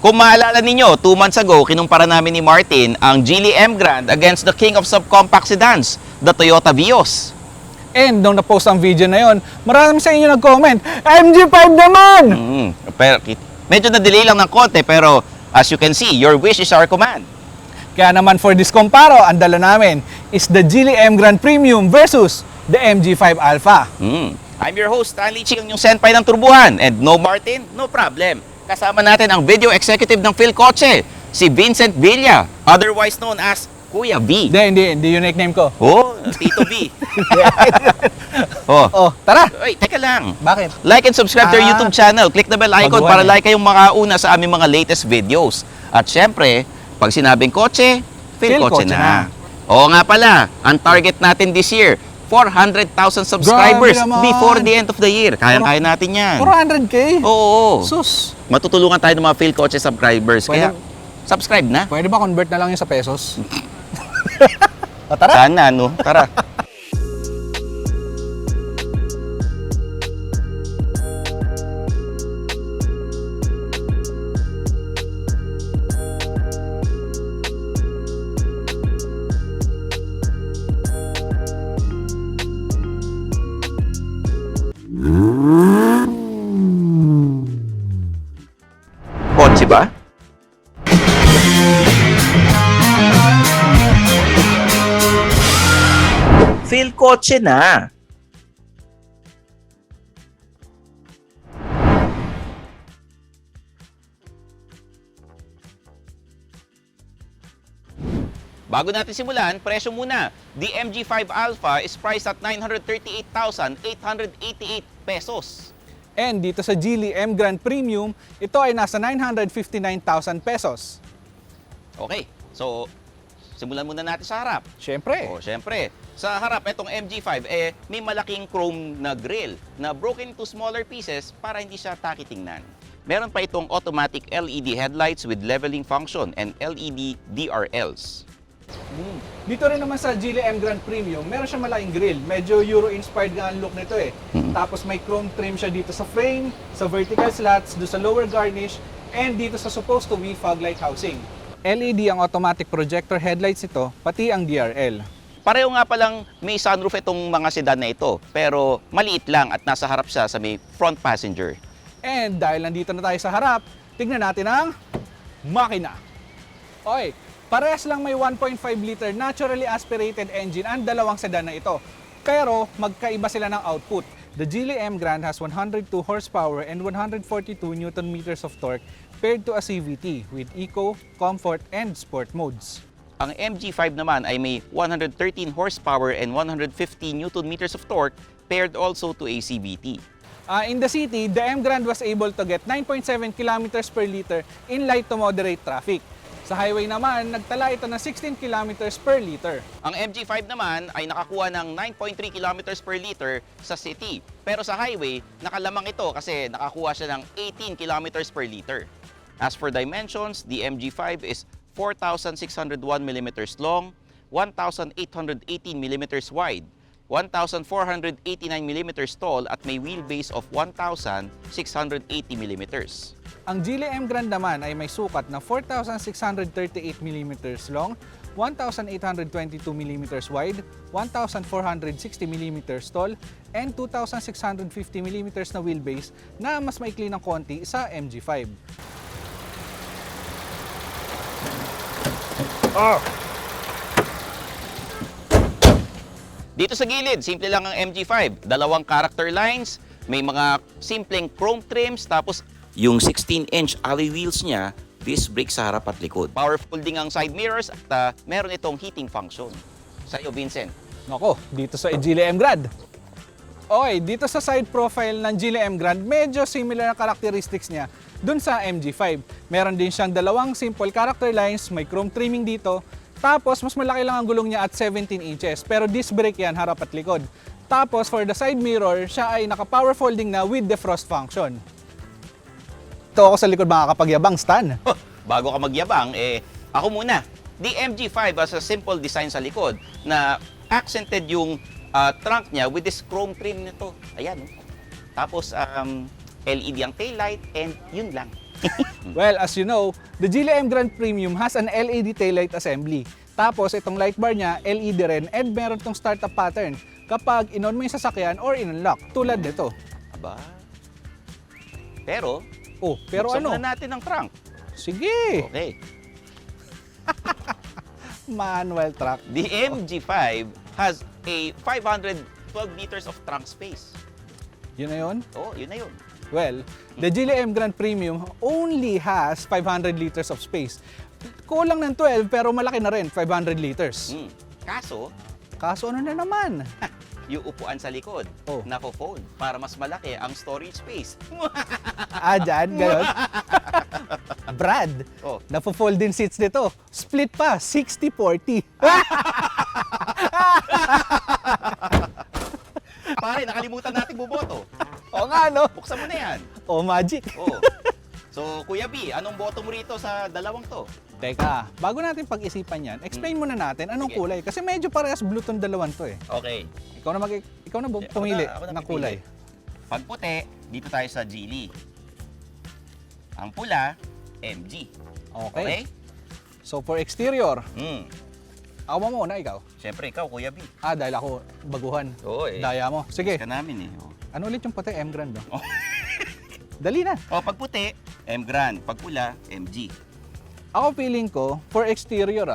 Kung maalala ninyo, 2 months ago, kinumpara namin ni Martin ang Geely M Grand against the king of subcompact sedans, the Toyota Vios. And nung na-post ang video na yon, marami sa inyo nag-comment, MG5 naman! Pero, medyo na-delay lang ng konti, pero as you can see, your wish is our command. Kaya naman for this comparo, ang dala namin is the Geely M Grand Premium versus the MG5 Alpha. I'm your host, Stanley Ching, yung senpai ng turbuhan. And no Martin, no problem. Kasama natin ang video executive ng Philcoche, si Vincent Villa, otherwise known as Kuya V. Hindi yung nickname ko. Oh, Tito V. Oh, tara! Ay, teka lang. Bakit? Like and subscribe to our YouTube channel. Click the bell icon Magawa para na. like kayong makauna sa aming mga latest videos. At syempre, pag sinabing kotse, Philcoche Philcoche na. Oo nga pala, ang target natin this year, 400,000 subscribers Grabe naman. before the end of the year. Kaya natin yan. 400k? Oo. Sus! Matutulungan tayo ng mga Philcoche subscribers. Kaya, Pwede- subscribe na. Pwede ba convert na lang yun sa pesos? O, tara! Sana, no? Tara. Kotse ba? Philcoche na. Bago natin simulan, presyo muna. The MG5 Alpha is priced at 938,888 pesos. And dito sa Geely M Grand Premium, ito ay nasa 959,000 pesos. Okay, so simulan muna natin sa harap. Siyempre. Oh, syempre. Sa harap, itong MG5, may malaking chrome na grille na broken into smaller pieces para hindi siya takitingnan. Meron pa itong automatic LED headlights with leveling function and LED DRLs. Dito rin naman sa Geely M Grand Premium, meron siya malaking grille. Medyo Euro-inspired nga ang look nito eh. Tapos may chrome trim siya dito sa frame, sa vertical slats, do sa lower garnish, and dito sa supposed to be fog light housing. LED ang automatic projector headlights ito, pati ang DRL. Pareho nga palang may sunroof itong mga sedan na ito, pero maliit lang at nasa harap siya sa may front passenger. And dahil nandito na tayo sa harap, tignan natin ang makina. Okay, parehas lang may 1.5 liter naturally aspirated engine ang dalawang sedan na ito. Pero magkaiba sila ng output. The Geely M Grand has 102 horsepower and 142 Nm of torque paired to a CVT with eco, comfort, and sport modes. Ang MG5 naman ay may 113 horsepower and 150 Nm of torque paired also to a CVT. In the city, the M Grand was able to get 9.7 km per liter in light to moderate traffic. Sa highway naman, nagtala ito ng 16 km per liter. Ang MG5 naman ay nakakuha ng 9.3 km per liter sa city. Pero sa highway, nakalamang ito kasi nakakuha siya ng 18 km per liter. As for dimensions, the MG5 is 4,601 mm long, 1,818 mm wide, 1,489 mm tall at may wheelbase of 1,680 mm. Ang Geely M Grand naman ay may sukat na 4,638 mm long, 1,822 mm wide, 1,460 mm tall, and 2,650 mm na wheelbase na mas maikli ng konti sa MG5. Dito sa gilid, simple lang ang MG5. Dalawang character lines, may mga simpleng chrome trims, tapos yung 16-inch alloy wheels niya, disc brakes sa harap at likod. Powerful din ang side mirrors at meron itong heating function. Sa iyo, Vincent. Nako, dito sa Geely M Grand. Okay, dito sa side profile ng Geely M Grand, medyo similar na characteristics niya dun sa MG5. Meron din siyang dalawang simple character lines, may chrome trimming dito, tapos mas malaki lang ang gulong niya at 17 inches, pero disc brake yan harap at likod. Tapos for the side mirror, siya ay naka-power folding na with defrost function. Ito ako sa likod makakapagyabang, Stan. Bago ka magyabang, ako muna. The MG5 has a simple design sa likod na accented yung trunk niya with this chrome trim nito. Ayan. Tapos LED ang taillight and yun lang. Well, as you know, the Geely M Grand Premium has an LED taillight assembly. Tapos itong light bar niya, LED rin, and meron tong startup pattern kapag in-on mo yung sasakyan or in-unlock, tulad nito. Aba. Pero, Pero buksan ano? muna natin ang trunk. Sige, Okay. manual truck. The MG5 has a 512 liters of trunk space. Yun na yun? Oh, yun na yun. Well, the Geely M Grand Premium only has 500 liters of space. Kulang ng 12 pero malaki na rin, 500 liters. Kaso, Kaso ano na naman? yung upuan sa likod, Oh. nako-fold para mas malaki ang storage space. Dyan, gayon. Brad, Oh. napo-fold din seats nito. Split pa, 60-40. Pare, nakalimutan natin buboto. Oo nga, no? Buksan mo na yan. Oh, magic. Oh. So, Kuya B, anong boto mo rito sa dalawang to? Teka, bago natin pag-isipan yan, explain muna natin anong Sige. kulay. Kasi medyo parehas blue tong dalawang to eh. Okay. Ikaw na pumili Ako na ng kulay. Pag puti, dito tayo sa Geely. Ang pula, MG. Okay. Okay? So for exterior, ako mo muna, ikaw. Siyempre, ikaw, Kuya B. Dahil ako baguhan. Oo eh. Daya mo. Sige, Ka namin eh. Oh. ano ulit yung puti? M Grand, no? Oh. Dali na. Pag puti, M Grand. Pag pula, MG. Ako feeling ko, for exterior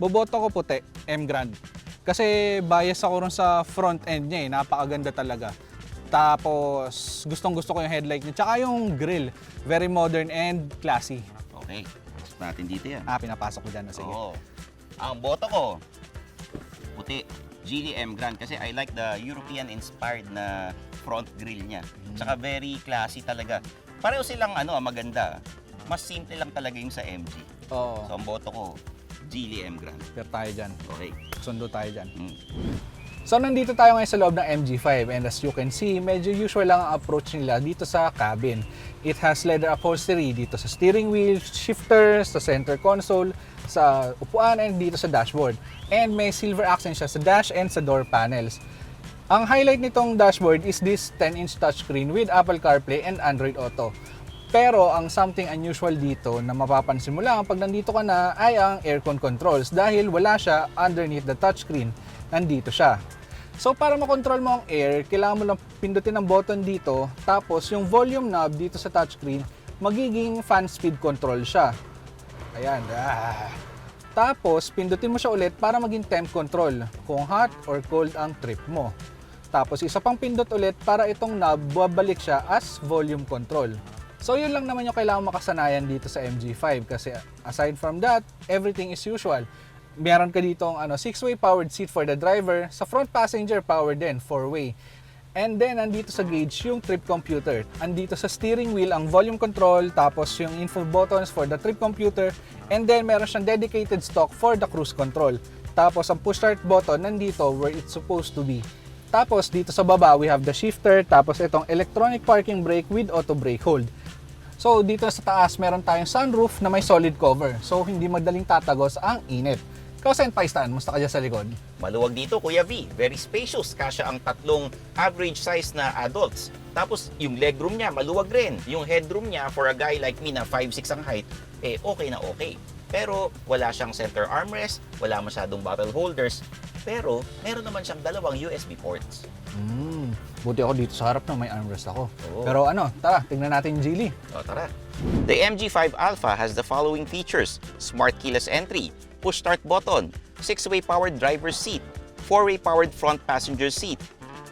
boboto ko puti, M Grand. Kasi bias ako ron sa front end niya eh, napakaganda talaga. Tapos gustong-gusto ko yung headlight niya, tsaka yung grill, very modern and classy. Okay. Pasok natin dito yan. Pinapasok ko dyan na sige. Oo. Ang boto ko, puti. Geely M Grand kasi I like the European-inspired na front grille niya. Tsaka very classy talaga. Pareho silang maganda. Mas simple lang talaga yung sa MG. Oo, So ang boto ko, Geely M Grand. fair tayo dyan. Okay. Sundo tayo dyan. Mm. So nandito tayo ngayon sa loob ng MG5 and as you can see, medyo usual lang ang approach nila dito sa cabin. It has leather upholstery dito sa steering wheel, shifter, sa center console, sa upuan and dito sa dashboard. And may silver accent siya sa dash and sa door panels. Ang highlight nitong dashboard is this 10-inch touchscreen with Apple CarPlay and Android Auto. Pero ang something unusual dito na mapapansin mo lang pag nandito ka na ay ang aircon controls dahil wala siya underneath the touchscreen. Nandito siya. So para makontrol mo ang air, kailangan mo lang pindutin ang button dito, tapos yung volume knob dito sa touchscreen, magiging fan speed control siya. Ayan. Tapos pindutin mo siya ulit para maging temp control, kung hot or cold ang trip mo. Tapos isa pang pindot ulit para itong knob babalik siya as volume control. So yun lang naman yung kailangan makasanayan dito sa MG5 kasi aside from that, everything is usual. Meron ka dito ang 6-way powered seat for the driver, sa front passenger powered din, 4-way. And then nandito sa gauge yung trip computer. Andito sa steering wheel ang volume control, tapos yung info buttons for the trip computer, and then meron siyang dedicated stock for the cruise control. Tapos ang push start button nandito where it's supposed to be. Tapos dito sa baba we have the shifter, tapos itong electronic parking brake with auto brake hold. So dito sa taas meron tayong sunroof na may solid cover. So hindi madaling tatagos ang init. Ikaw Sen Paistan, musta ka dyan sa likod? Maluwag dito, Kuya V. Very spacious. Kasya ang tatlong average size na adults. Tapos, yung legroom niya, maluwag rin. Yung headroom niya, for a guy like me na 5'6 ang height, okay na okay. Pero, wala siyang center armrest, wala masyadong bottle holders, pero, meron naman siyang dalawang USB ports. Buti ako dito sa harap na may armrest ako. Oo. Pero tara, tingnan natin yung Geely. O, tara. The MG5 Alpha has the following features: smart keyless entry, push start button, 6-way powered driver's seat, 4-way powered front passenger seat,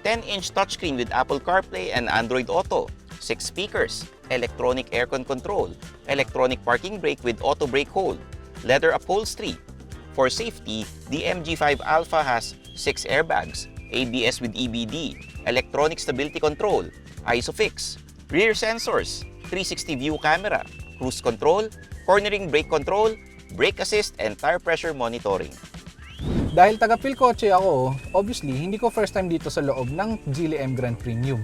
10-inch touchscreen with Apple CarPlay and Android Auto, 6 speakers, electronic aircon control, electronic parking brake with auto brake hold, leather upholstery. For safety, the MG5 Alpha has 6 airbags, ABS with EBD, electronic stability control, ISOFIX, rear sensors, 360 view camera, cruise control, cornering brake control, brake assist, and tire pressure monitoring. Dahil taga-Pilcoche ako, obviously, hindi ko first time dito sa loob ng Geely M Grand Premium.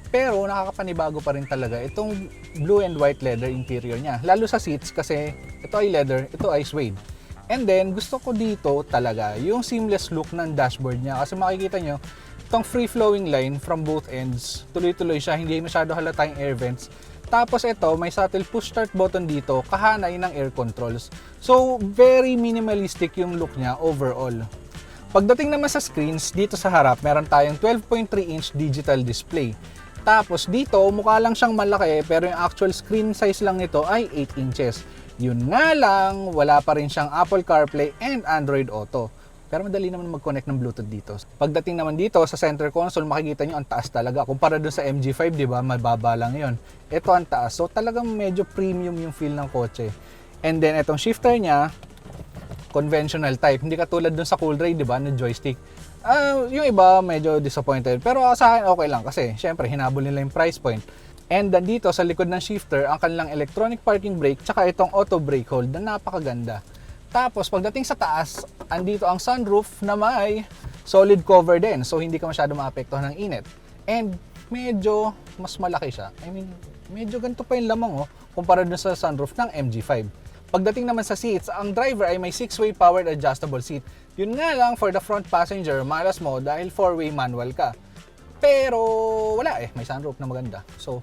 Pero nakakapanibago pa rin talaga itong blue and white leather interior niya. Lalo sa seats kasi ito ay leather, ito ay suede. And then, gusto ko dito talaga yung seamless look ng dashboard niya. Kasi makikita nyo, itong free-flowing line from both ends, tuloy-tuloy siya, hindi masyado halata yung air vents. Tapos ito, may subtle push start button dito, kahanay ng air controls. So, very minimalistic yung look niya overall. Pagdating naman sa screens, dito sa harap, meron tayong 12.3-inch digital display. Tapos dito, mukha lang siyang malaki, pero yung actual screen size lang nito ay 8 inches. Yun nga lang, wala pa rin siyang Apple CarPlay and Android Auto. Pero madali naman mag-connect ng Bluetooth dito. Pagdating naman dito sa center console, makikita nyo ang taas talaga. Kumpara dun sa MG5, di ba? Mababa lang yon. Ito ang taas. So talagang medyo premium yung feel ng kotse. And then itong shifter niya, conventional type. Hindi katulad dun sa Coolray, di ba? Na joystick. Yung iba medyo disappointed. Pero sa akin okay lang kasi syempre hinabol nila yung price point. And then dito sa likod ng shifter, ang kanilang electronic parking brake tsaka itong auto brake hold na napakaganda. Tapos pagdating sa taas, andito ang sunroof na may solid cover din. So hindi ka masyado maapektuhan ng init. And medyo mas malaki siya. I mean, medyo ganito pa yung lamang kumpara dun sa sunroof ng MG5. Pagdating naman sa seats, ang driver ay may 6-way powered adjustable seat. Yun nga lang for the front passenger, malas mo dahil 4-way manual ka. Pero wala may sunroof na maganda. So,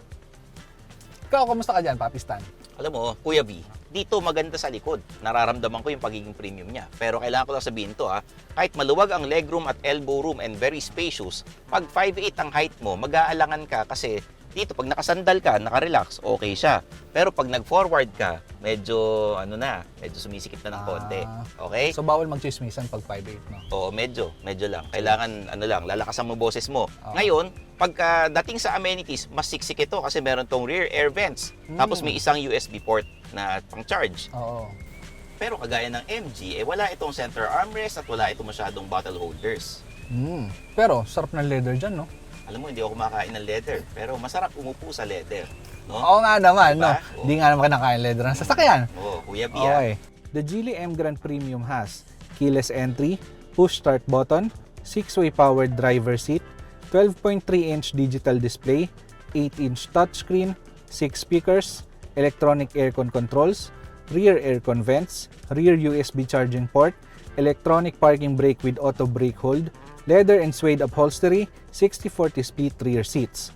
ikaw, kamusta ka dyan, Papistan? Alam mo, Kuya B, dito maganda sa likod. Nararamdaman ko yung pagiging premium niya. Pero kailangan ko lang sabihin to kahit maluwag ang legroom at elbow room and very spacious, pag 5'8 ang height mo, mag-aalangan ka kasi dito pag nakasandal ka, nakarelax, okay siya. Pero pag nag-forward ka, medyo medyo sumisikip na ng konti. Okay? So bawal mag-chismisan pag 5'8, no? Oo, medyo lang. Kailangan lalakasan mo boses mo. Ngayon, pagka dating sa amenities, mas siksik ito kasi meron tong rear air vents. Tapos may isang USB port na pang-charge. Oo. Pero kagaya ng MG, wala itong center armrest at wala itong masyadong bottle holders. Pero sarap ng leather dyan, no? Alam mo, hindi ako kumakain ng leather, pero masarap umupo sa leather. No? Oo nga naman, diba? no? Hindi nga naman kinakain leather ng sasakyan. Oo, Kuya B. Okay. The Geely M Grand Premium has keyless entry, push start button, 6-way powered driver seat, 12.3-inch digital display, 8-inch touchscreen, 6 speakers, electronic aircon controls, rear aircon vents, rear USB charging port, electronic parking brake with auto brake hold, leather and suede upholstery, 60/40 split rear seats.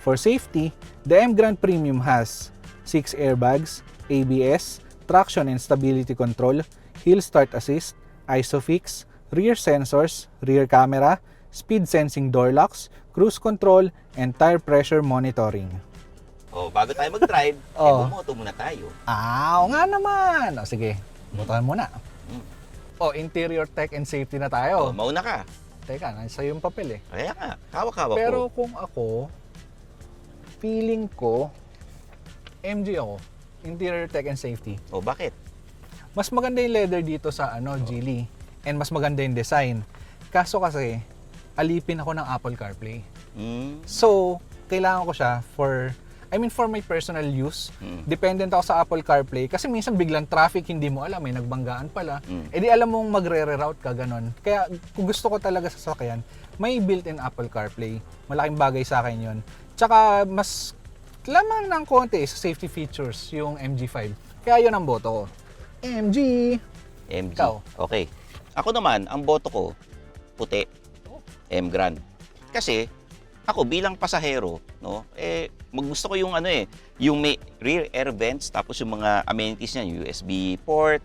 For safety, the M Grand Premium has 6 airbags, ABS, traction and stability control, hill start assist, ISOFIX, rear sensors, rear camera, speed sensing door locks, cruise control, and tire pressure monitoring. Bago tayo mag-drive, bumoto muna tayo. Oo nga naman. Sige, bumotohan muna. Interior tech and safety na tayo. Mauna ka. Teka, nasa yung papel Kaya nga, hawak-hawak Pero ko. kung ako, feeling ko, MG ako. Interior tech and safety. Bakit? Mas maganda yung leather dito sa Geely. And mas maganda yung design. Kaso kasi, alipin ako ng Apple CarPlay. So, kailangan ko siya for my personal use. Dependent ako sa Apple CarPlay kasi minsan biglang traffic, hindi mo alam, may nagbanggaan pala. Di alam mong magre-reroute ka, ganon. Kaya kung gusto ko talaga sa sasakyan, may built-in Apple CarPlay. Malaking bagay sa akin yun. Tsaka mas lamang ng konti sa safety features yung MG5. Kaya yun ang boto ko. MG! Ikaw? Okay. Ako naman, ang boto ko, puti. M Grand. Kasi, ako bilang pasahero, gusto ko yung yung may rear air vents, tapos yung mga amenities niya, USB port,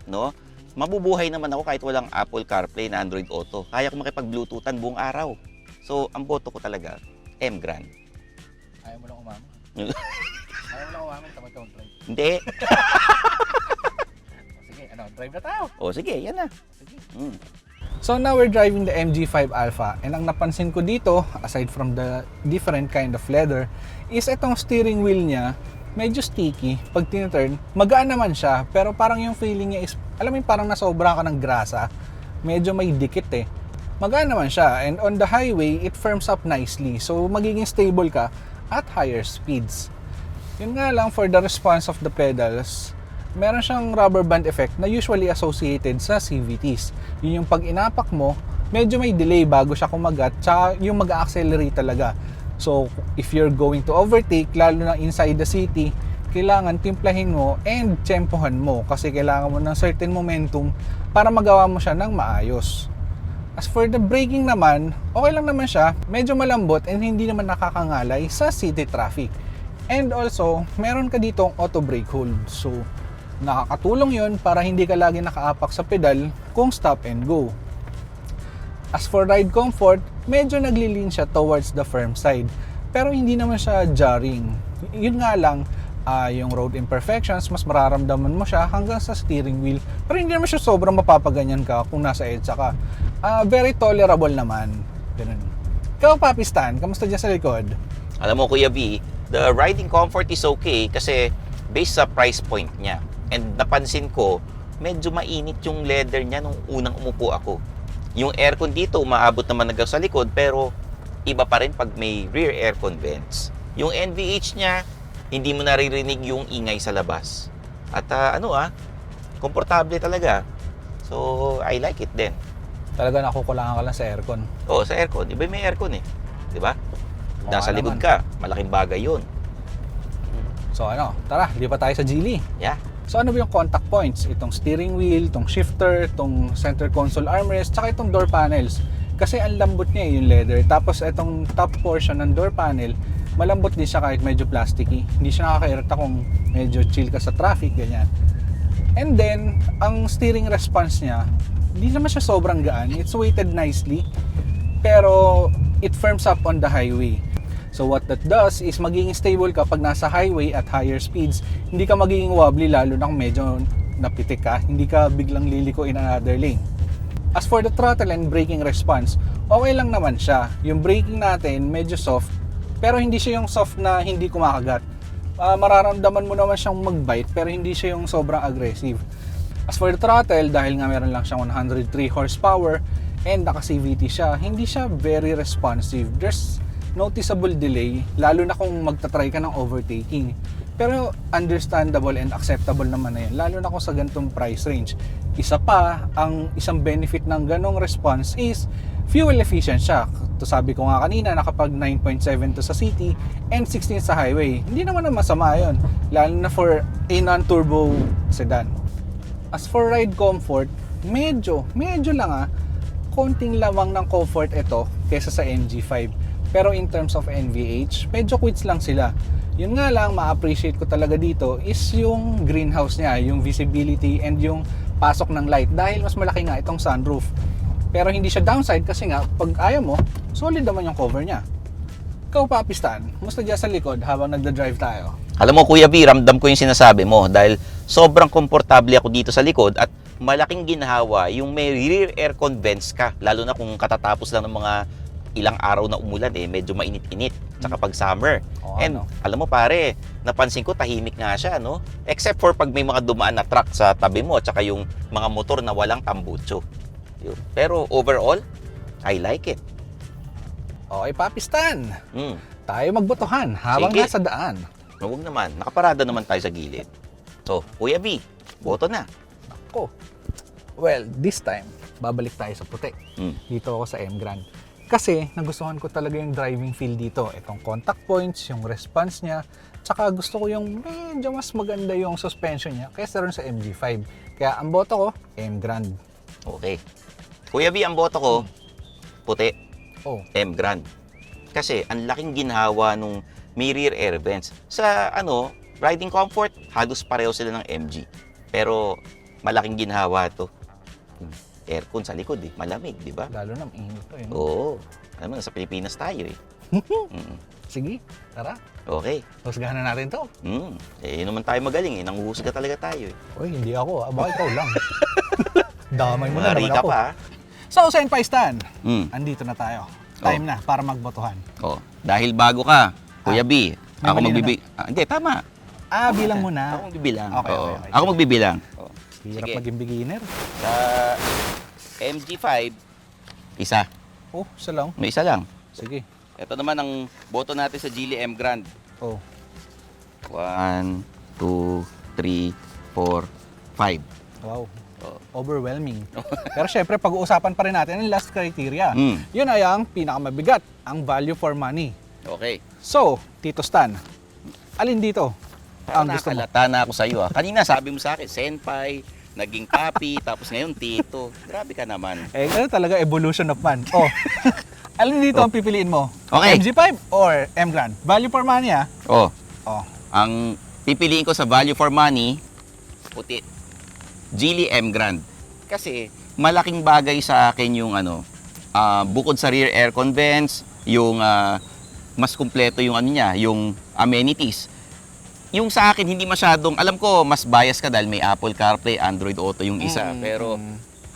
mabubuhay naman ako kahit walang Apple CarPlay na Android Auto. Kaya ko makipag-bluetoothan buong araw. So, ang boto ko talaga, M Grand. Ayaw mo lang umama. Ayaw mo lang umama, tamad ka mag-drive. Hindi. Sige, drive na tayo. Sige, yan na. Sige. So now we're driving the MG5 Alpha, and ang napansin ko dito, aside from the different kind of leather, is itong steering wheel niya medyo sticky. Pag tiniturn, magaan naman siya, pero parang yung feeling niya is, alam mo yung parang nasobra ka ng grasa, medyo may dikit Magaan naman siya, and on the highway, it firms up nicely, so magiging stable ka at higher speeds. Yun nga lang, for the response of the pedals, meron siyang rubber band effect na usually associated sa CVTs. Yun yung pag inapak mo, medyo may delay bago siya kumagat, tsaka yung mag-accelerate talaga. So, if you're going to overtake, lalo na inside the city, kailangan timplahin mo and tsempohan mo kasi kailangan mo ng certain momentum para magawa mo siya ng maayos. As for the braking naman, okay lang naman siya, medyo malambot and hindi naman nakakangalay sa city traffic. And also, meron ka ditong auto brake hold. So, nakakatulong yun para hindi ka lagi nakaapak sa pedal kung stop and go. As for ride comfort, medyo naglilin siya towards the firm side. Pero hindi naman siya jarring. Yun nga lang, yung road imperfections, mas mararamdaman mo siya hanggang sa steering wheel. Pero hindi naman siya sobrang mapapaganyan ka kung nasa EDSA ka. Very tolerable naman. Ganun. Ikaw, Papi Stan, kamusta dyan sa likod? Alam mo, Kuya B, the riding comfort is okay kasi based sa price point niya. And napansin ko, medyo mainit yung leather niya nung unang umupo ako. Yung aircon dito, umaabot naman hanggang sa likod, pero iba pa rin pag may rear aircon vents. Yung NVH niya, hindi mo naririnig yung ingay sa labas. At komportable talaga. So, I like it din. Talaga nakukulangan ka lang sa aircon. Oo, sa aircon. Iba may aircon eh. Di ba? Nasa likod naman. ka. Malaking bagay yun. So tara, lipat tayo sa Geely. Yeah. So ano ba yung contact points? Itong steering wheel, itong shifter, itong center console armrest, tsaka itong door panels. Kasi ang lambot niya yung leather. Tapos itong top portion ng door panel, malambot din siya kahit medyo plasticky. Hindi siya nakaka-irita kung medyo chill ka sa traffic, ganyan. And then, ang steering response niya, hindi naman siya sobrang gaan. It's weighted nicely. Pero, it firms up on the highway. So what that does is magiging stable ka pag nasa highway at higher speeds. Hindi ka magiging wobbly lalo na kung medyo napitik ka. Hindi ka biglang liliko in another lane. As for the throttle and braking response, okay lang naman siya. Yung braking natin medyo soft, pero hindi siya yung soft na hindi kumakagat. Mararamdaman mo naman siyang mag-bite pero hindi siya yung sobrang aggressive. As for the throttle, dahil nga meron lang siyang 103 horsepower and naka-CVT siya, hindi siya very responsive. There's noticeable delay, lalo na kung magta-try ka ng overtaking. Pero understandable and acceptable naman na yun, lalo na kung sa ganitong price range. Isa pa, ang isang benefit ng ganong response is fuel efficient siya. To sabi ko nga kanina, nakapag 9.7 to sa city and 16 sa highway. Hindi naman na masama yun, lalo na for a non-turbo sedan. As for ride comfort, medyo lang konting lamang ng comfort ito kesa sa MG5. Pero in terms of NVH, medyo quits lang sila. Yun nga lang, ma-appreciate ko talaga dito is yung greenhouse niya, yung visibility and yung pasok ng light dahil mas malaki nga itong sunroof. Pero hindi siya downside kasi nga, pag ayaw mo, solid naman yung cover niya. Ikaw, Papi Stan, musta dyan sa likod habang nagda-drive tayo? Alam mo, Kuya B, ramdam ko yung sinasabi mo dahil sobrang komportable ako dito sa likod at malaking ginhawa yung may rear aircon vents ka, lalo na kung katatapos lang ng mga ilang araw na umulan medyo mainit-init tsaka pag summer. And alam mo pare, napansin ko tahimik nga siya, no? Except for pag may mga dumaan na truck sa tabi mo tsaka yung mga motor na walang tambucho. Yun. Pero overall, I like it. Okay, Papi Stan. Tayo magbotohan habang Sige. nasa daan. Huwag naman, nakaparada naman tayo sa gilid. So, Kuya B, boto na. Ako. Well, this time, babalik tayo sa puti. Dito ako sa M Grand. Kasi nagustuhan ko talaga yung driving feel dito. Itong contact points, yung response niya, tsaka gusto ko yung medyo mas maganda yung suspension niya kaysa rin sa MG5. Kaya ang boto ko, M Grand. Okay. Kuya B, ang boto ko, puti. Oh. M Grand. Kasi ang laking ginhawa nung may rear air vents. Sa riding comfort, halos pareho sila ng MG. Pero malaking ginhawa to. Aircon sa likod malamig, di ba? Lalo na mainit to Oo. Alam mo, nasa Pilipinas tayo Sige, tara. Okay. Husgahan na natin to. Yun naman tayo magaling nanguhusga talaga tayo Uy, hindi ako. Baka ikaw lang. Damay mo na Mari naman ka ako. pa. So, Senpai Stan, Mm. andito na tayo. Time na para magbotohan. Dahil bago ka, Kuya B, may ako mali hindi, tama. Bilang mo na. Ako magbibilang. Okay. Ako magbibilang. Hirap Sige. maging beginner. Sa MG5, isa. Isa lang. May isa lang. Sige. Ito naman ang boto natin sa Geely M Grand. 1, 2, 3, 4, 5. Wow. Overwhelming. Pero syempre, pag-uusapan pa rin natin ang last criteria. Yun ay ang pinakamabigat, ang value for money. Okay. So, Tito Stan, alin dito ang gusto mo? Nakalata na ako sa iyo. Kanina sabi mo sa akin, senpai, naging papi, tapos ngayon tito. Grabe ka naman. Ano talaga evolution of man. Alin dito ang pipiliin mo? Okay. MG5 or M Grand? Value for money Oh. Ang pipiliin ko sa value for money, puti. Geely M Grand. Kasi malaking bagay sa akin yung bukod sa rear aircon vents, yung mas kumpleto yung niya, yung amenities. Yung sa akin hindi masyadong, alam ko mas bias ka dahil may Apple CarPlay, Android Auto yung isa, pero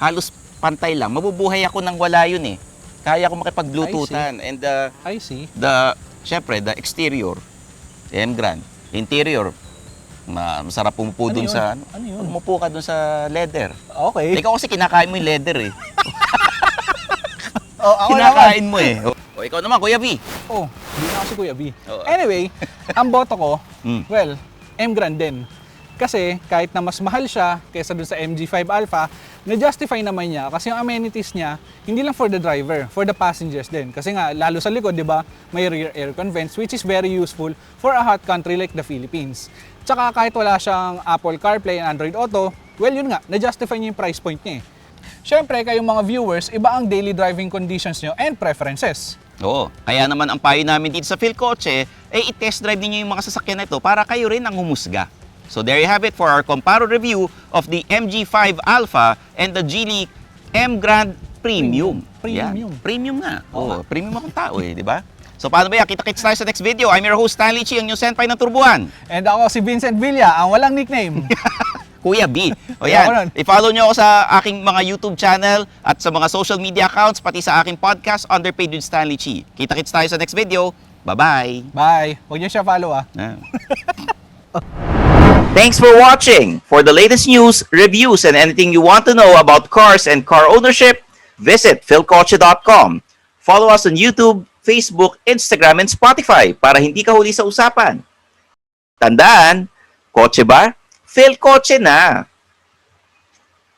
halos pantay lang. Mabubuhay ako nang wala yun eh. Kaya ko makipag-bluetoothan. And I see. syempre, the exterior, M Grand. Interior, masarap pumupo Ano dun yun? sa, Ano yun? pumupo ka dun sa leather. Okay. Ikaw kasi kinakain mo yung leather eh. Oh, ako naman. Kinakain mo eh. O ikaw naman, Kuya B. Oh, hindi na kasi Kuya B. Oo. Anyway, ang boto ko, Mm. well, M Grand din. Kasi kahit na mas mahal siya kaysa dun sa MG5 Alpha, na-justify naman niya kasi yung amenities niya, hindi lang for the driver, for the passengers din. Kasi nga, lalo sa likod, di ba, may rear aircon vents which is very useful for a hot country like the Philippines. Tsaka kahit wala siyang Apple CarPlay and Android Auto, well yun nga, na-justify niya yung price point niya eh. Siyempre, kayong mga viewers, iba ang daily driving conditions nyo and preferences. Oo. Kaya naman ang payo namin dito sa PhilCoche, i-test drive ninyo yung mga sasakyan na ito para kayo rin ang humusga. So there you have it for our comparo review of the MG5 Alpha and the Geely M Grand Premium. Premium. Yan. Premium nga. Oo, premium akong tao eh, di ba? So paano ba yan? Kita-kits tayo sa next video. I'm your host Stanley Chi, ang yung senpai ng Turbuhan. And ako si Vincent Villa, ang walang nickname. Kuya B. O Ako yan, nun. i-follow nyo ako sa aking mga YouTube channel at sa mga social media accounts, pati sa aking podcast, Underpaid with Stanley Chi. Kita-kits tayo sa next video. Bye-bye. Bye. Huwag niyo siya follow ah. Ah. Thanks for watching. For the latest news, reviews, and anything you want to know about cars and car ownership, visit philcoche.com. Follow us on YouTube, Facebook, Instagram, and Spotify para hindi ka huli sa usapan. Tandaan, kotse ba? Philcoche na!